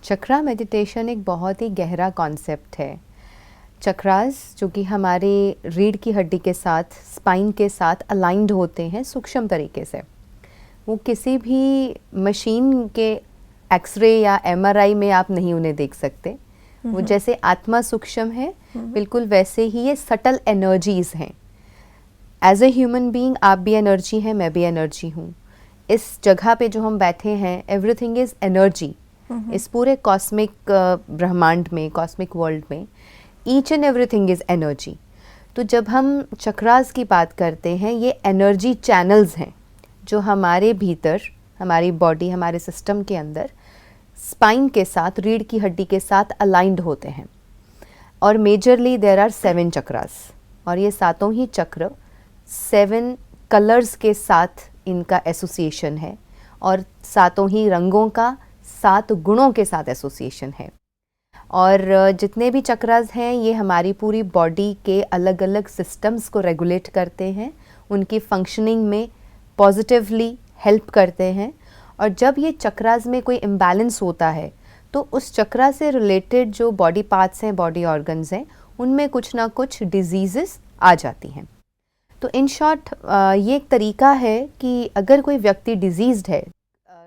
चक्रा meditation एक बहुत ही गहरा कॉन्सेप्ट है। चक्रास जो कि हमारे रीढ़ की हड्डी के साथ, स्पाइन के साथ अलाइंड होते हैं सूक्ष्म तरीके से। वो किसी भी मशीन के एक्सरे या एमआरआई में आप नहीं उन्हें देख सकते। वो जैसे आत्मा सूक्ष्म है, बिल्कुल वैसे ही ये सटल एनर्जीज हैं। एज ए ह्यूमन बीइंग आप भी एनर्जी हैं, मैं भी एनर्जी हूँ। इस जगह पे जो हम बैठे हैं, एवरीथिंग इज़ एनर्जी। इस पूरे कॉस्मिक ब्रह्मांड में, कॉस्मिक वर्ल्ड में each and everything is energy. तो जब हम चक्रास की बात करते हैं, ये एनर्जी चैनल्स हैं जो हमारे भीतर, हमारी बॉडी, हमारे सिस्टम के अंदर स्पाइन के साथ, रीढ़ की हड्डी के साथ अलाइंड होते हैं। और मेजरली देयर आर 7 चक्रास, और ये सातों ही चक्र 7 कलर्स के साथ इनका एसोसिएशन है, और सातों ही रंगों का 7 गुणों के साथ एसोसिएशन है। और जितने भी चक्रास हैं, ये हमारी पूरी बॉडी के अलग अलग सिस्टम्स को रेगुलेट करते हैं, उनकी फंक्शनिंग में पॉजिटिवली हेल्प करते हैं। और जब ये चक्रास में कोई इम्बैलेंस होता है, तो उस चक्रा से रिलेटेड जो बॉडी पार्ट्स हैं, बॉडी ऑर्गन्स हैं, उनमें कुछ ना कुछ डिजीज़ेस आ जाती हैं। तो इन शॉर्ट ये एक तरीका है कि अगर कोई व्यक्ति डिजीज़्ड है,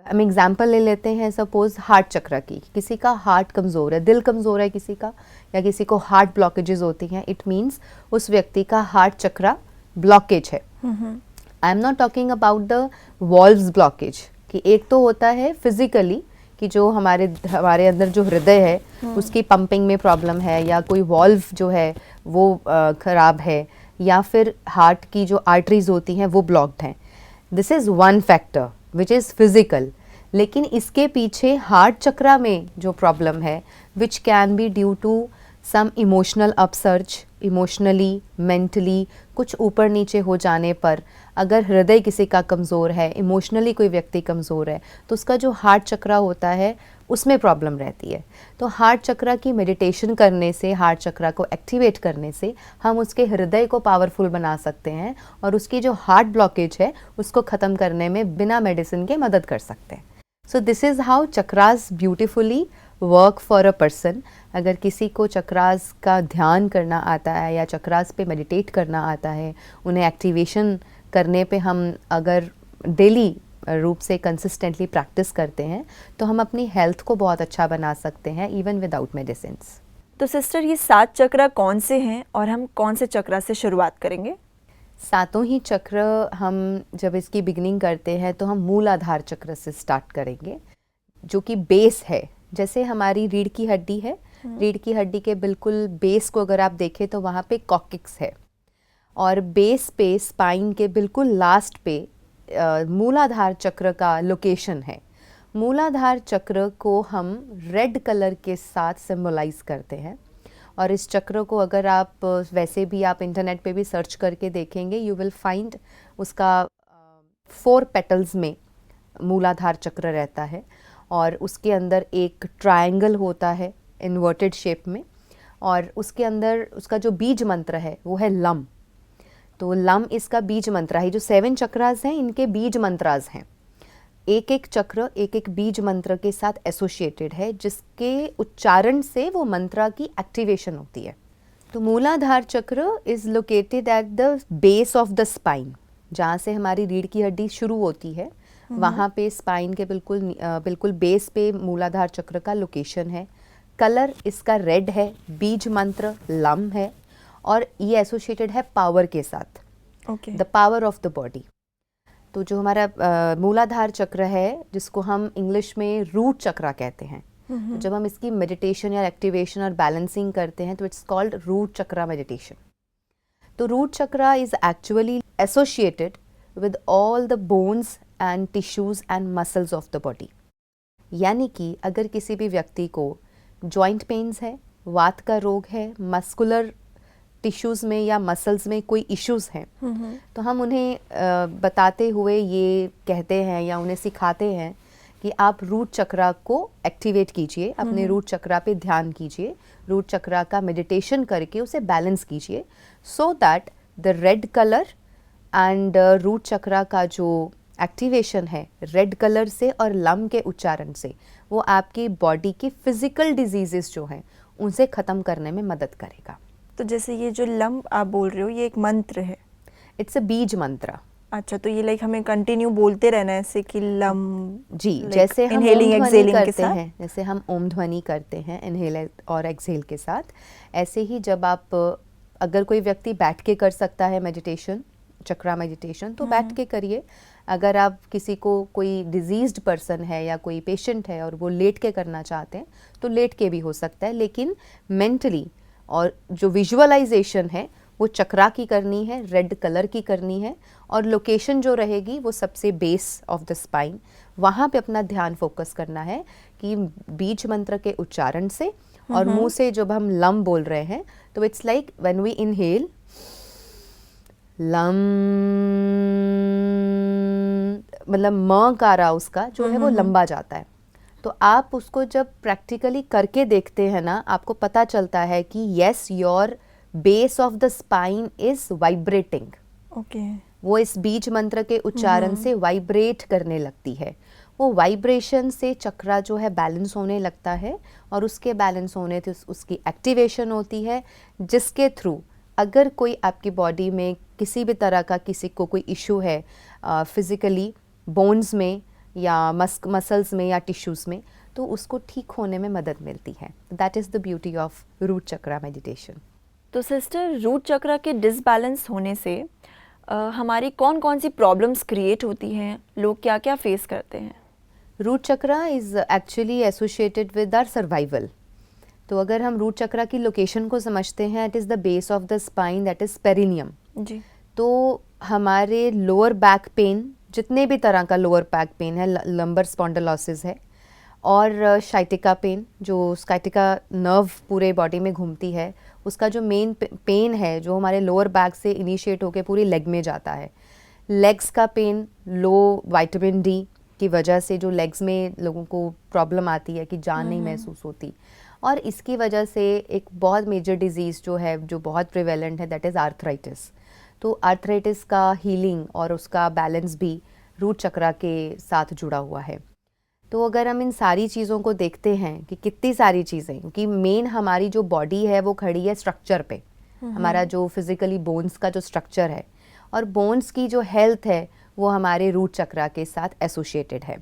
हम एग्जाम्पल ले लेते हैं सपोज़ हार्ट चक्र की, किसी का हार्ट कमज़ोर है, दिल कमज़ोर है किसी का, या किसी को हार्ट ब्लॉकेजेस होती हैं, इट मीन्स उस व्यक्ति का हार्ट चक्र ब्लॉकेज है। I am not talking about the valves blockage, कि एक तो होता है फिजिकली कि जो हमारे अंदर जो हृदय है उसकी पंपिंग में प्रॉब्लम है, या कोई वॉल्व जो है वो ख़राब है, या फिर हार्ट की जो आर्टरीज होती हैं वो ब्लॉक्ड हैं। This is one factor which is physical. लेकिन इसके पीछे हार्ट चक्रा में जो प्रॉब्लम है, which can be due to some emotional upsurge, emotionally, mentally कुछ ऊपर नीचे हो जाने पर, अगर हृदय किसी का कमज़ोर है, इमोशनली कोई व्यक्ति कमज़ोर है, तो उसका जो हार्ट चक्रा होता है उसमें प्रॉब्लम रहती है। तो हार्ट चक्रा की मेडिटेशन करने से, हार्ट चक्रा को एक्टिवेट करने से हम उसके हृदय को पावरफुल बना सकते हैं, और उसकी जो हार्ट ब्लॉकेज है उसको ख़त्म करने में बिना मेडिसिन के मदद कर सकते हैं। So this is how chakras beautifully work for a person. अगर किसी को चक्रास का ध्यान करना आता है या चक्रास पे मेडिटेट करना आता है, उन्हें एक्टिवेशन करने पे हम अगर डेली रूप से कंसिस्टेंटली प्रैक्टिस करते हैं, तो हम अपनी हेल्थ को बहुत अच्छा बना सकते हैं, इवन विदाउट मेडिसिन्स। तो सिस्टर, ये 7 चक्र कौन से हैं और हम कौन से चक्र से शुरुआत करेंगे? सातों ही चक्र हम जब इसकी बिगनिंग करते हैं तो हम मूलाधार चक्र से स्टार्ट करेंगे, जो कि बेस है। जैसे हमारी रीढ़ की हड्डी है, रीढ़ की हड्डी के बिल्कुल बेस को अगर आप देखें तो वहाँ पे कॉक्सिक्स है, और बेस पे, स्पाइन के बिल्कुल लास्ट पे मूलाधार चक्र का लोकेशन है। मूलाधार चक्र को हम रेड कलर के साथ सिंबलाइज करते हैं, और इस चक्र को अगर आप वैसे भी आप इंटरनेट पे भी सर्च करके देखेंगे, यू विल फाइंड उसका 4 पेटल्स में मूलाधार चक्र रहता है, और उसके अंदर एक ट्रायंगल होता है इन्वर्टेड शेप में, और उसके अंदर उसका जो बीज मंत्र है वो है लम। तो लम इसका बीज मंत्र है। जो 7 चक्रास हैं, इनके बीज मंत्रास हैं। एक एक चक्र एक एक बीज मंत्र के साथ एसोसिएटेड है, जिसके उच्चारण से वो मंत्र की एक्टिवेशन होती है। तो मूलाधार चक्र is located at the base of the spine, जहाँ से हमारी रीढ़ की हड्डी शुरू होती है, वहाँ पे स्पाइन के बिल्कुल बेस पे मूलाधार चक्र का लोकेशन है। कलर इसका रेड है, बीज मंत्र लम है, और ये एसोसिएटेड है पावर के साथ, the power of the body. तो जो हमारा मूलाधार चक्र है, जिसको हम इंग्लिश में रूट चक्र कहते हैं, तो जब हम इसकी मेडिटेशन या एक्टिवेशन और बैलेंसिंग करते हैं तो इट्स कॉल्ड रूट चक्र मेडिटेशन। तो रूट चक्र is actually associated with all the bones and tissues and muscles of the body. यानी कि अगर किसी भी व्यक्ति को जॉइंट पेन्स है, वात का रोग है, मस्कुलर टिश्यूज़ में या मसल्स में कोई इश्यूज़ हैं, तो हम उन्हें बताते हुए ये कहते हैं या उन्हें सिखाते हैं कि आप रूट चक्रा को एक्टिवेट कीजिए, अपने रूट चक्रा पे ध्यान कीजिए, रूट चक्रा का मेडिटेशन करके उसे बैलेंस कीजिए, so that the red colour and root chakra का जो एक्टिवेशन है रेड कलर से और लम के उच्चारण से, वो आपकी बॉडी की फिजिकल डिजीजेस जो हैं उनसे ख़त्म करने में मदद करेगा। तो जैसे ये जो लम आप बोल रहे हो ये एक मंत्र है? इट्स अ बीज मंत्र। अच्छा, तो ये लाइक हमें कंटिन्यू बोलते रहना है ऐसे कि लम? जी, like जैसे हम ओम inhaling, ध्वनि exhaling के करते साथ? हैं, जैसे हम ओम ध्वनि करते हैं इनहेल और एक्सहेल के साथ, ऐसे ही जब आप अगर कोई व्यक्ति बैठ के कर सकता है मेडिटेशन, चक्रा मेडिटेशन, तो बैठ के करिए। अगर आप किसी को कोई डिजीज्ड पर्सन है या कोई पेशेंट है और वो लेट के करना चाहते हैं तो लेट के भी हो सकता है, लेकिन मेंटली और जो विजुअलाइजेशन है वो चक्रा की करनी है, रेड कलर की करनी है, और लोकेशन जो रहेगी वो सबसे बेस ऑफ द स्पाइन, वहाँ पे अपना ध्यान फोकस करना है कि बीज मंत्र के उच्चारण से और मुंह से जब हम लम बोल रहे हैं तो it's like when we inhale लम, मतलब म का रा उसका जो है वो लंबा जाता है। तो आप उसको जब प्रैक्टिकली करके देखते हैं ना, आपको पता चलता है कि yes, your base of the spine is vibrating. Okay. वो इस बीज मंत्र के उच्चारण से वाइब्रेट करने लगती है। वो वाइब्रेशन से चक्रा जो है बैलेंस होने लगता है और उसके बैलेंस होने से उसकी एक्टिवेशन होती है, जिसके थ्रू अगर कोई आपकी बॉडी में किसी भी तरह का किसी को कोई इशू है फिजिकली, बोन्स में या मसल्स में या टिश्यूज़ में, तो उसको ठीक होने में मदद मिलती है। That is the beauty of root chakra meditation. तो सिस्टर, रूट चक्रा के डिसबैलेंस होने से हमारी कौन कौन सी प्रॉब्लम्स क्रिएट होती हैं, लोग क्या क्या फेस करते हैं? Root chakra is actually associated with our survival. तो अगर हम रूट चक्रा की लोकेशन को समझते हैं, it is the base of the spine, that is perineum. जी। तो हमारे लोअर बैक पेन, जितने भी तरह का लोअर बैक पेन है, लंबर स्पॉन्डिलोसिस है, और शाइटिका पेन, जो स्काइटिका नर्व पूरे बॉडी में घूमती है, उसका जो मेन पेन है जो हमारे लोअर बैक से इनिशिएट होकर पूरी लेग में जाता है। लेग्स का पेन, लो विटामिन डी की वजह से जो लेग्स में लोगों को प्रॉब्लम आती है कि जान नहीं महसूस होती, और इसकी वजह से एक बहुत मेजर डिजीज़ जो है, जो बहुत प्रिवेलेंट है, दैट इज़ आर्थराइटिस। तो आर्थराइटिस का हीलिंग और उसका बैलेंस भी रूट चक्रा के साथ जुड़ा हुआ है। तो अगर हम इन सारी चीज़ों को देखते हैं कि कितनी सारी चीज़ें, क्योंकि मेन हमारी जो बॉडी है वो खड़ी है स्ट्रक्चर पे, हमारा जो फिज़िकली बोन्स का जो स्ट्रक्चर है, और बोन्स की जो हेल्थ है वो हमारे रूट चक्रा के साथ एसोसिएटेड है।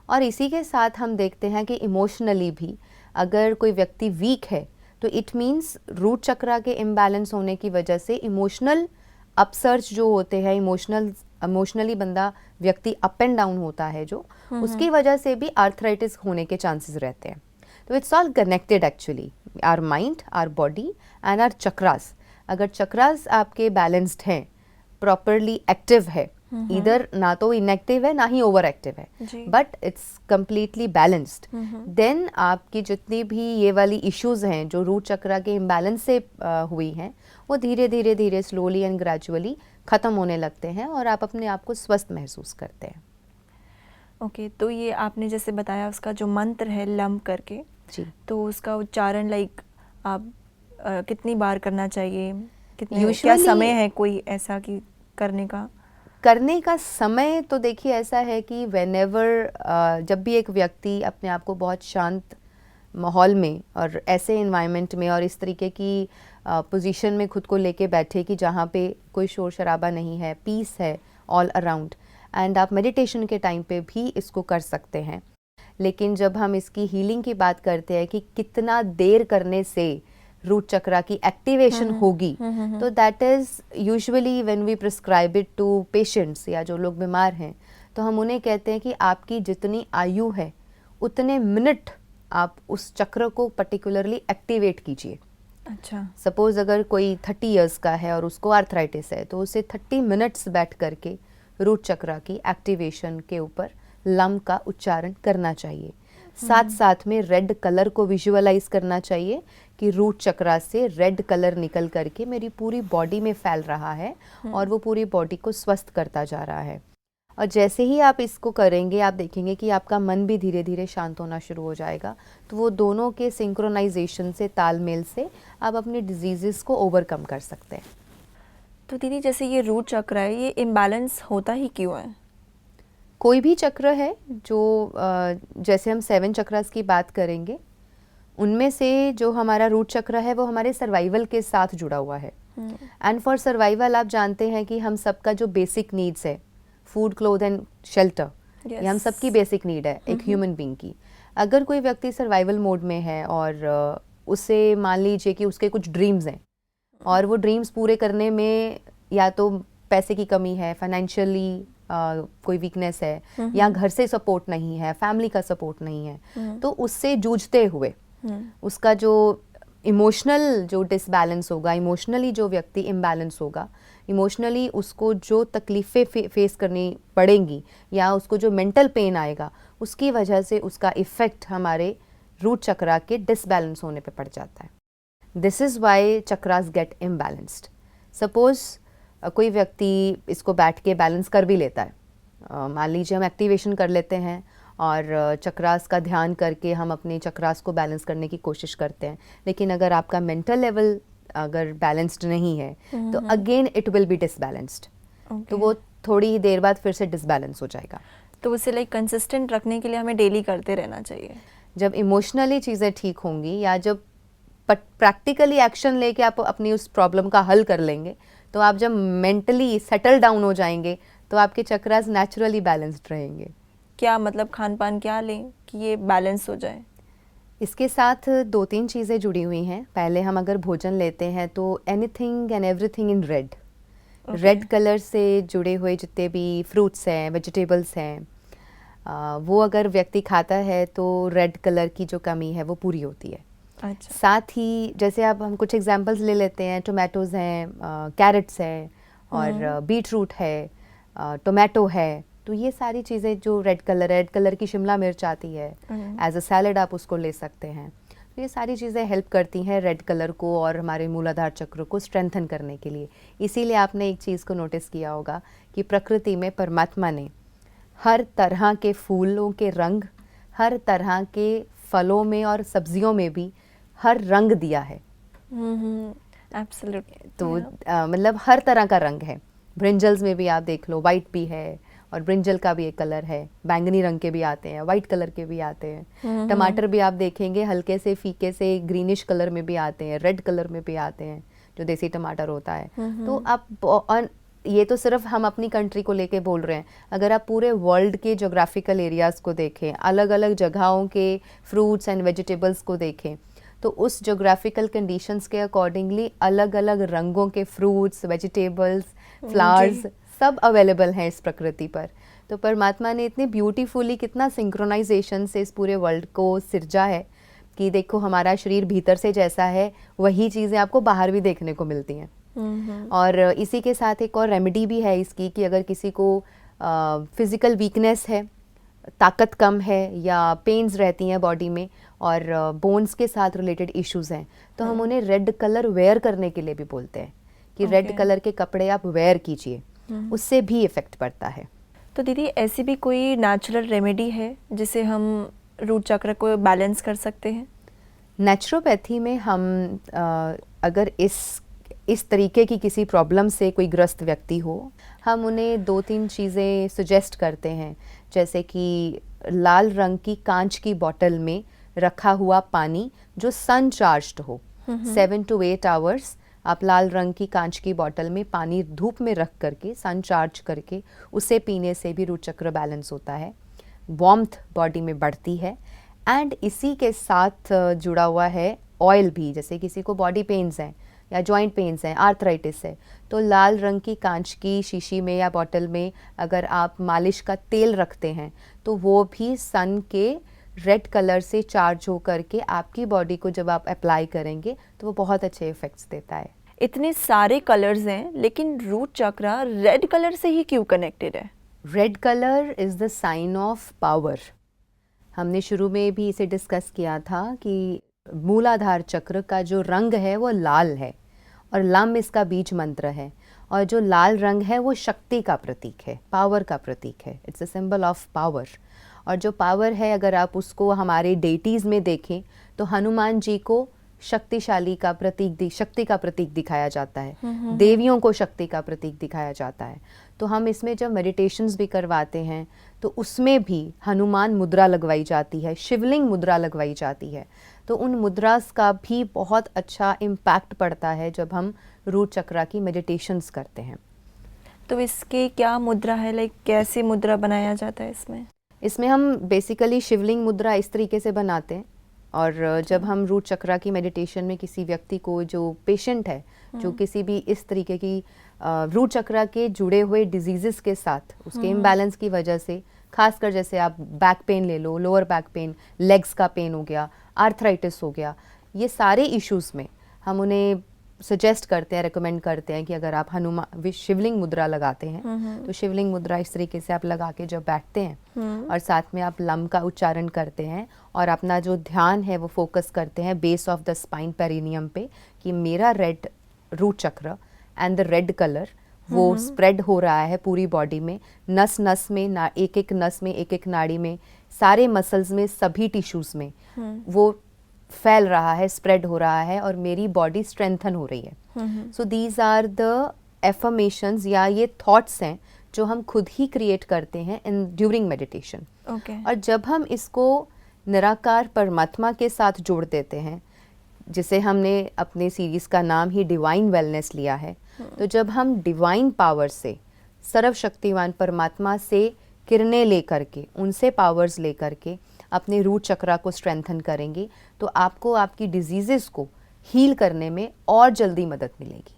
और इसी के साथ हम देखते हैं कि इमोशनली भी अगर कोई व्यक्ति वीक है तो इट मीन्स रूट चक्रा के इम्बैलेंस होने की वजह से इमोशनल अपसर्ज जो होते हैं, इमोशनली बंदा व्यक्ति अप एंड डाउन होता है जो, उसकी वजह से भी आर्थराइटिस होने के चांसेस रहते हैं। तो it's all connected actually, our mind, our body and our chakras. अगर चक्रास आपके बैलेंस्ड हैं, प्रॉपरली एक्टिव है, इधर ना तो इनएक्टिव है ना ही ओवर एक्टिव है, but it's completely balanced, then आपकी जितनी भी ये वाली इश्यूज हैं जो रूट चक्रा के इम्बैलेंस से हुई हैं, वो धीरे धीरे धीरे स्लोली एंड ग्रेजुअली ख़त्म होने लगते हैं और आप अपने आप को स्वस्थ महसूस करते हैं। ओके, तो ये आपने जैसे बताया उसका जो मंत्र है लम करके, जी, तो उसका उच्चारण लाइक आप कितनी बार करना चाहिए, कितने Usually- क्या समय है कोई ऐसा कि करने का? समय तो देखिए ऐसा है कि व्हेनेवर जब भी एक व्यक्ति अपने आप को बहुत शांत माहौल में और ऐसे इन्वायरमेंट में और इस तरीके की पोजीशन में खुद को लेके बैठे कि जहाँ पे कोई शोर शराबा नहीं है, पीस है ऑल अराउंड, एंड आप मेडिटेशन के टाइम पे भी इसको कर सकते हैं। लेकिन जब हम इसकी हीलिंग की बात करते हैं कि कितना देर करने से रूट चक्रा की एक्टिवेशन होगी, तो that is usually when we prescribe it to patients या जो लोग बीमार हैं, तो हम उन्हें कहते हैं कि आपकी जितनी आयु है उतने मिनट आप उस चक्र को पर्टिकुलरली एक्टिवेट कीजिए। अच्छा, सपोज़ अगर कोई 30 इयर्स का है और उसको आर्थराइटिस है, तो उसे 30 मिनट्स बैठ करके रूट चक्रा की एक्टिवेशन के ऊपर लम का उच्चारण करना चाहिए। साथ साथ में रेड कलर को विजुअलाइज करना चाहिए कि रूट चक्रा से रेड कलर निकल करके मेरी पूरी बॉडी में फैल रहा है और वो पूरी बॉडी को स्वस्थ करता जा रहा है। और जैसे ही आप इसको करेंगे, आप देखेंगे कि आपका मन भी धीरे धीरे शांत होना शुरू हो जाएगा। तो वो दोनों के सिंक्रोनाइजेशन से, तालमेल से आप अपनी डिजीज़ेस को ओवरकम कर सकते हैं। तो दीदी जैसे ये रूट चक्र है, ये इम्बैलेंस होता ही क्यों है? कोई भी चक्र है जो जैसे हम 7 चक्रास की बात करेंगे, उनमें से जो हमारा रूट चक्र है वो हमारे सर्वाइवल के साथ जुड़ा हुआ है। एंड फॉर सर्वाइवल आप जानते हैं कि हम सबका जो बेसिक नीड्स है, फूड, क्लोथ एंड शेल्टर, ये हम सबकी बेसिक नीड है एक ह्यूमन बीइंग की। अगर कोई व्यक्ति सर्वाइवल मोड में है और उसे मान लीजिए कि उसके कुछ ड्रीम्स हैं और वो ड्रीम्स पूरे करने में या तो पैसे की कमी है, फाइनेंशियली कोई वीकनेस है, या घर से सपोर्ट नहीं है, फैमिली का सपोर्ट नहीं है, तो उससे जूझते हुए उसका जो इमोशनल जो डिसबैलेंस होगा, इमोशनली जो व्यक्ति इम्बैलेंस होगा, इमोशनली उसको जो तकलीफ़ें फेस करनी पड़ेंगी या उसको जो मेंटल पेन आएगा, उसकी वजह से उसका इफ़ेक्ट हमारे रूट चक्रा के डिसबैलेंस होने पे पड़ जाता है। This is why chakras get imbalanced. Suppose कोई व्यक्ति इसको बैठ के बैलेंस कर भी लेता है, मान लीजिए हम एक्टिवेशन कर लेते हैं और चक्रास का ध्यान करके हम अपने चक्रास को बैलेंस करने की कोशिश करते हैं, लेकिन अगर आपका मेंटल लेवल अगर बैलेंस्ड नहीं है तो again it will be disbalanced, तो वो थोड़ी ही देर बाद फिर से डिसबैलेंस हो जाएगा। तो उसे लाइक कंसिस्टेंट रखने के लिए हमें डेली करते रहना चाहिए। जब इमोशनली चीज़ें ठीक होंगी या जब प्रैक्टिकली एक्शन लेके आप अपनी उस प्रॉब्लम का हल कर लेंगे, तो आप जब मेंटली सेटल डाउन हो जाएंगे तो आपके चक्रास नेचुरली बैलेंस्ड रहेंगे। क्या मतलब खान पान क्या लें कि ये बैलेंस हो जाए? इसके साथ 2-3 चीज़ें जुड़ी हुई हैं। पहले हम अगर भोजन लेते हैं तो anything and everything in red, red colour से जुड़े हुए जितने भी फ्रूट्स हैं, वेजिटेबल्स हैं, वो अगर व्यक्ति खाता है तो रेड कलर की जो कमी है वो पूरी होती है। अच्छा। साथ ही जैसे अब हम कुछ एग्जांपल्स ले लेते हैं, टोमेटोज़ हैं, कैरेट्स हैं और बीट रूट है, टोमेटो है, तो ये सारी चीज़ें जो रेड कलर की शिमला मिर्च आती है, एज अ सैलड आप उसको ले सकते हैं। तो ये सारी चीज़ें हेल्प करती हैं रेड कलर को और हमारे मूलाधार चक्र को स्ट्रेंथन करने के लिए। इसीलिए आपने एक चीज़ को नोटिस किया होगा कि प्रकृति में परमात्मा ने हर तरह के फूलों के रंग, हर तरह के फलों में और सब्जियों में भी हर रंग दिया है। एब्सोल्युटली। तो मतलब हर तरह का रंग है। ब्रिंजल्स में भी आप देख लो, वाइट भी है और ब्रिंजल का भी एक कलर है, बैंगनी रंग के भी आते हैं, वाइट कलर के भी आते हैं। टमाटर भी आप देखेंगे हल्के से फीके से ग्रीनिश कलर में भी आते हैं, रेड कलर में भी आते हैं, जो देसी टमाटर होता है। तो आप ये तो सिर्फ हम अपनी कंट्री को लेके बोल रहे हैं, अगर आप पूरे वर्ल्ड के जोग्राफिकल एरियाज़ को देखें, अलग अलग जगहों के फ्रूट्स एंड वेजिटेबल्स को देखें, तो उस जोग्राफिकल कंडीशंस के अकॉर्डिंगली अलग अलग रंगों के फ्रूट्स, वेजिटेबल्स, फ्लावर्स सब अवेलेबल हैं इस प्रकृति पर। तो परमात्मा ने इतने ब्यूटीफुली, कितना सिंक्रोनाइजेशन से इस पूरे वर्ल्ड को सिरजा है कि देखो हमारा शरीर भीतर से जैसा है वही चीज़ें आपको बाहर भी देखने को मिलती हैं। और इसी के साथ एक और रेमेडी भी है इसकी कि अगर किसी को फिज़िकल वीकनेस है, ताकत कम है या पेन्स रहती हैं बॉडी में और बोन्स के साथ रिलेटेड इश्यूज़ हैं, तो हम उन्हें रेड कलर वेयर करने के लिए भी बोलते हैं कि रेड कलर के कपड़े आप वेयर कीजिए, उससे भी इफ़ेक्ट पड़ता है। तो दीदी ऐसी भी कोई नेचुरल रेमेडी है जिसे हम रूट चक्र को बैलेंस कर सकते हैं? नेचुरोपैथी में हम अगर इस तरीके की किसी प्रॉब्लम से कोई ग्रस्त व्यक्ति हो, हम उन्हें 2-3 चीज़ें सजेस्ट करते हैं, जैसे कि लाल रंग की कांच की बोतल में रखा हुआ पानी जो सन चार्ज्ड हो, 7 to 8 आवर्स आप लाल रंग की कांच की बोतल में पानी धूप में रख करके सन चार्ज करके उसे पीने से भी रूट चक्र बैलेंस होता है, वार्मथ बॉडी में बढ़ती है। एंड इसी के साथ जुड़ा हुआ है ऑयल भी, जैसे किसी को बॉडी पेन्स हैं या जॉइंट पेन्स हैं, आर्थराइटिस है, तो लाल रंग की कांच की शीशी में या बोतल में अगर आप मालिश का तेल रखते हैं तो वो भी सन के रेड कलर से चार्ज हो करके आपकी बॉडी को जब आप अप्लाई करेंगे तो वो बहुत अच्छे इफ़ेक्ट्स देता है। इतने सारे कलर्स हैं लेकिन रूट चक्र रेड कलर से ही क्यों कनेक्टेड है? Red colour is the sign of power. हमने शुरू में भी इसे डिस्कस किया था कि मूलाधार चक्र का जो रंग है वो लाल है और लम इसका बीज मंत्र है, और जो लाल रंग है वो शक्ति का प्रतीक है, पावर का प्रतीक है, it's a symbol of power. और जो पावर है अगर आप उसको हमारे डेटीज़ में देखें तो हनुमान जी को शक्तिशाली का प्रतीक, शक्ति का प्रतीक दिखाया जाता है, देवियों को शक्ति का प्रतीक दिखाया जाता है। तो हम इसमें जब मेडिटेशंस भी करवाते हैं तो उसमें भी हनुमान मुद्रा लगवाई जाती है, शिवलिंग मुद्रा लगवाई जाती है। तो उन मुद्रास का भी बहुत अच्छा इम्पैक्ट पड़ता है जब हम रूट चक्रा की मेडिटेशंस करते हैं। तो इसके क्या मुद्रा है, लाइक कैसे मुद्रा बनाया जाता है इसमें? इसमें हम बेसिकली शिवलिंग मुद्रा इस तरीके से बनाते हैं, और जब हम रूट चक्रा की मेडिटेशन में किसी व्यक्ति को, जो पेशेंट है, जो किसी भी इस तरीके की रूट चक्रा के जुड़े हुए डिजीज़ेस के साथ, उसके इम्बैलेंस की वजह से, खासकर जैसे आप बैक पेन ले लो, लोअर बैक पेन, लेग्स का पेन हो गया, आर्थराइटिस हो गया, ये सारे इश्यूज़ में हम उन्हें सजेस्ट करते हैं, रिकमेंड करते हैं कि अगर आप हनुमान शिवलिंग मुद्रा लगाते हैं तो शिवलिंग मुद्रा इस तरीके से आप लगा के जब बैठते हैं और साथ में आप लम का उच्चारण करते हैं और अपना जो ध्यान है वो फोकस करते हैं base of the spine perineum पे, कि मेरा रेड रूट चक्र एंड द रेड कलर वो स्प्रेड हो रहा है पूरी बॉडी में, नस नस में, एक एक नस में, एक एक नाड़ी में, सारे मसल्स में, सभी टिश्यूज़ में वो फैल रहा है, स्प्रेड हो रहा है और मेरी बॉडी स्ट्रेंथन हो रही है। So these are the affirmations, या ये थॉट्स हैं जो हम खुद ही क्रिएट करते हैं इन ड्यूरिंग मेडिटेशन। और जब हम इसको निराकार परमात्मा के साथ जोड़ देते हैं, जिसे हमने अपने सीरीज़ का नाम ही डिवाइन वेलनेस लिया है, तो जब हम डिवाइन पावर से, सर्वशक्तिवान परमात्मा से किरणें लेकर के, उनसे पावर्स लेकर के अपने रूट चक्रा को स्ट्रेंथन करेंगे, तो आपको आपकी डिजीज़ेस को हील करने में और जल्दी मदद मिलेगी।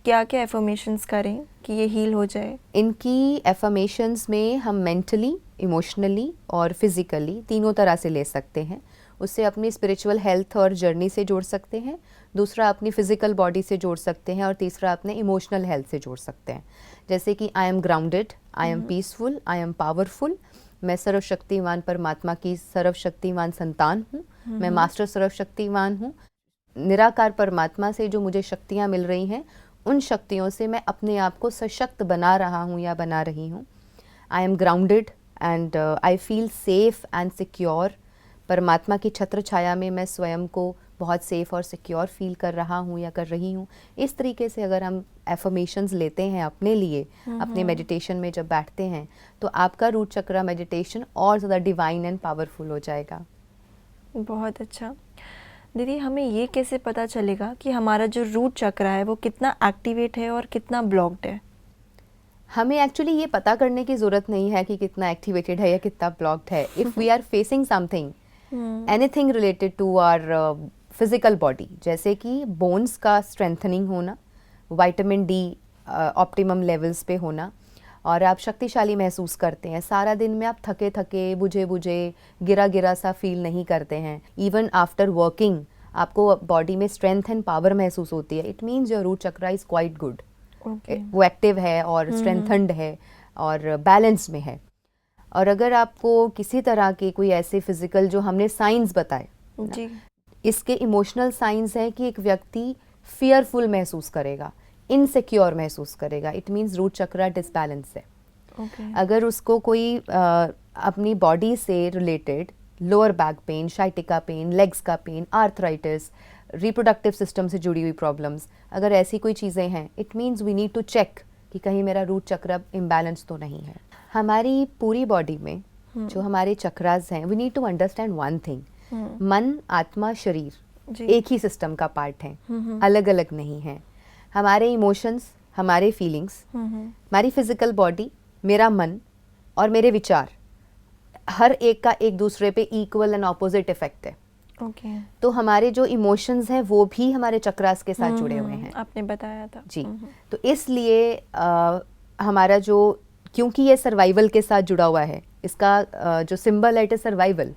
क्या क्या एफर्मेशंस करें कि ये हील हो जाए? इनकी एफर्मेशंस में हम मेंटली, इमोशनली और फिज़िकली तीनों तरह से ले सकते हैं। उससे अपनी स्पिरिचुअल हेल्थ और जर्नी से जोड़ सकते हैं, दूसरा अपनी फिजिकल बॉडी से जोड़ सकते हैं और तीसरा अपने इमोशनल हेल्थ से जोड़ सकते हैं। जैसे कि I am grounded, I am peaceful, I am powerful, मैं सर्वशक्तिवान परमात्मा की सर्वशक्तिवान संतान हूँ, मैं मास्टर सर्वशक्तिवान हूँ। निराकार परमात्मा से जो मुझे शक्तियाँ मिल रही हैं, उन शक्तियों से मैं अपने आप को सशक्त बना रहा हूँ या बना रही हूँ। I am grounded and I feel safe and secure. परमात्मा की छत्र छाया में मैं स्वयं को बहुत सेफ और सिक्योर फील कर रहा हूँ या कर रही हूँ। इस तरीके से अगर हम एफर्मेशंस लेते हैं अपने लिए, अपने मेडिटेशन में जब बैठते हैं, तो आपका रूट चक्रा मेडिटेशन और ज़्यादा डिवाइन एंड पावरफुल हो जाएगा। बहुत अच्छा। दीदी, हमें ये कैसे पता चलेगा कि हमारा जो रूट चक्रा है वो कितना एक्टिवेट है और कितना ब्लॉक्ड है? हमें एक्चुअली ये पता करने की ज़रूरत नहीं है कि कितना एक्टिवेटेड है या कितना ब्लॉक्ड है। If we are facing something, anything related to our physical body, जैसे कि बोन्स का स्ट्रेंथनिंग होना, विटामिन डी ऑप्टिमम लेवल्स पे होना, और आप शक्तिशाली महसूस करते हैं, सारा दिन में आप थके थके, बुझे बुझे, गिरा गिरा सा फील नहीं करते हैं, इवन आफ्टर वर्किंग आपको बॉडी में स्ट्रेंथ एंड पावर महसूस होती है, it means your root chakra is quite good. वो एक्टिव है और स्ट्रेंथन्ड है और बैलेंस में है। और अगर आपको किसी तरह के कोई ऐसे फिजिकल, जो हमने साइंस बताए जी, इसके इमोशनल साइंस हैं कि एक व्यक्ति फियरफुल महसूस करेगा, इनसिक्योर महसूस करेगा, it means root chakra disbalance है। अगर उसको कोई अपनी बॉडी से related lower back pain, sciatica pain, legs का पेन, आर्थराइटिस, रिप्रोडक्टिव सिस्टम से जुड़ी हुई प्रॉब्लम्स, अगर ऐसी कोई चीज़ें हैं, it means we need to check कि कहीं मेरा रूट चक्र इम्बैलेंस तो नहीं है। हमारी पूरी बॉडी में जो हमारे चक्रास हैं, we need to understand one thing, मन, आत्मा, शरीर एक ही सिस्टम का पार्ट है, अलग अलग नहीं है। हमारे इमोशंस, हमारे फीलिंग्स, हमारी फिजिकल बॉडी, मेरा मन और मेरे विचार, हर एक का एक दूसरे पे इक्वल एंड ऑपोजिट इफेक्ट है। तो हमारे जो इमोशंस हैं वो भी हमारे चक्रास के साथ जुड़े हुए हैं, आपने बताया था जी। तो इसलिए हमारा जो, क्योंकि ये सर्वाइवल के साथ जुड़ा हुआ है, इसका जो सिंबल है इट इज सर्वाइवल,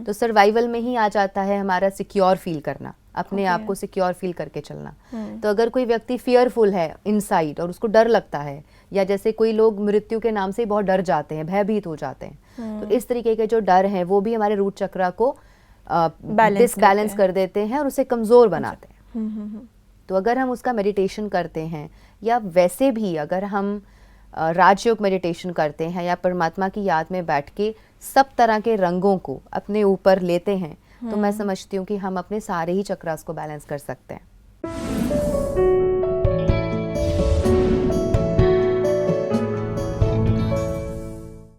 तो सर्वाइवल में ही आ जाता है हमारा सिक्योर फील करना, अपने आप को सिक्योर फील करके चलना। तो अगर कोई व्यक्ति फियरफुल है इनसाइड और उसको डर लगता है, या जैसे कोई लोग मृत्यु के नाम से बहुत डर जाते हैं, भयभीत हो जाते हैं, तो इस तरीके के जो डर हैं वो भी हमारे रूट चक्रा को डिसबैलेंस कर देते हैं और उसे कमज़ोर बनाते हैं। तो अगर हम उसका मेडिटेशन करते हैं, या वैसे भी अगर हम राजयोग मेडिटेशन करते हैं या परमात्मा की याद में बैठ के सब तरह के रंगों को अपने ऊपर लेते हैं, तो मैं समझती हूँ कि हम अपने सारे ही चक्रास को बैलेंस कर सकते हैं।